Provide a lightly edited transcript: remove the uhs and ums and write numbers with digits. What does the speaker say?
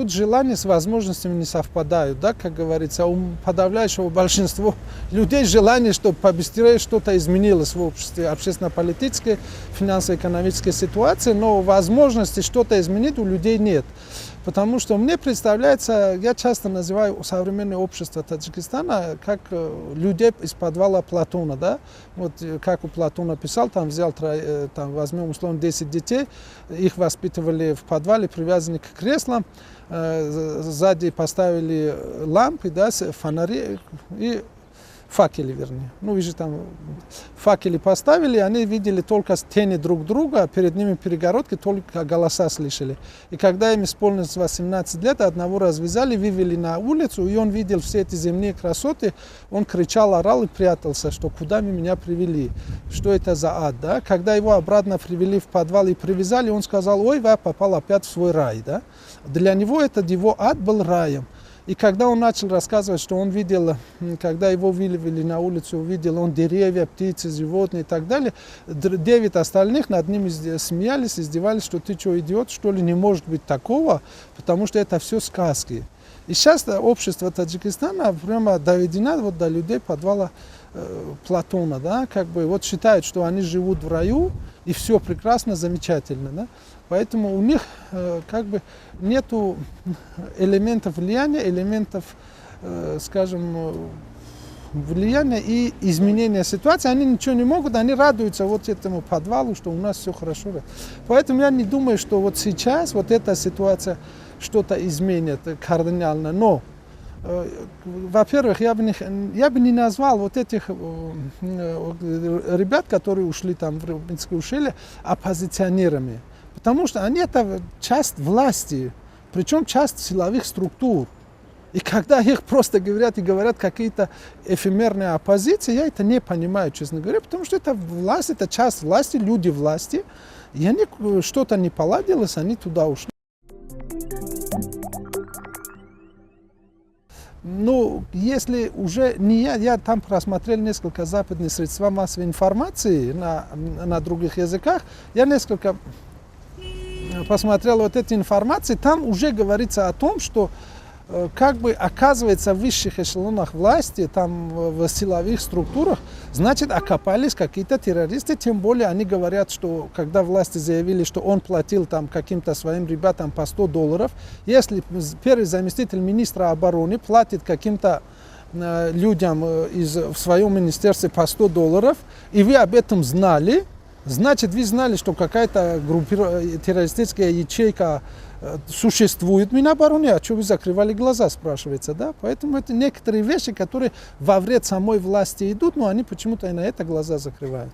тут желания с возможностями не совпадают, да, как говорится, у подавляющего большинства людей желание, чтобы побыстрее что-то изменилось в обществе, общественно-политической, финансово-экономической ситуации, но возможности что-то изменить у людей нет. Потому что мне представляется, я часто называю современное общество Таджикистана как людей из подвала Платона, да? Вот как у Платона писал, там взял, там, возьмем условно 10 детей, их воспитывали в подвале, привязаны к креслам, сзади поставили лампы, да, фонари и факели, вернее. Ну, вы же там факели поставили, они видели только тени друг друга, а перед ними перегородки, только голоса слышали. И когда им исполнилось 18 лет, одного развязали, вывели на улицу, и он видел все эти земные красоты, он кричал, орал и прятался, что куда меня привели, что это за ад, да. Когда его обратно привели в подвал и привязали, он сказал, ой, я попал опять в свой рай, да. Для него этот его ад был раем. И когда он начал рассказывать, что он видел, когда его вывели на улицу, увидел он деревья, птицы, животные и так далее, 9 остальных над ним смеялись, издевались, что ты что, идиот, что ли, не может быть такого, потому что это все сказки. И сейчас общество Таджикистана прямо доведено вот до людей подвала Платона, да, как бы вот считают, что они живут в раю, и все прекрасно, замечательно, да. Поэтому у них как бы нету элементов влияния, элементов, скажем, влияния и изменения ситуации. Они ничего не могут, они радуются вот этому подвалу, что у нас все хорошо. Поэтому я не думаю, что вот сейчас вот эта ситуация что-то изменит кардинально. Но, во-первых, я бы не назвал вот этих ребят, которые ушли там в Рыбинское ущелье, оппозиционерами. Потому что они это часть власти, причем часть силовых структур. И когда их просто говорят и говорят какие-то эфемерные оппозиции, я это не понимаю, честно говоря, потому что это власть, это часть власти, люди власти. И они что-то не поладилось, они туда ушли. Ну, если уже не я там просмотрел несколько западных средств массовой информации на других языках, я несколько посмотрел вот эти информации, там уже говорится о том, что как бы оказывается в высших эшелонах власти, там в силовых структурах, значит, окопались какие-то террористы, тем более они говорят, что когда власти заявили, что он платил там каким-то своим ребятам по $100, если первый заместитель министра обороны платит каким-то людям в своем министерстве по $100, и вы об этом знали, значит, вы знали, что какая-то террористическая ячейка существует в Минобороне, а что вы закрывали глаза, спрашивается, да? Поэтому это некоторые вещи, которые во вред самой власти идут, но они почему-то и на это глаза закрывают.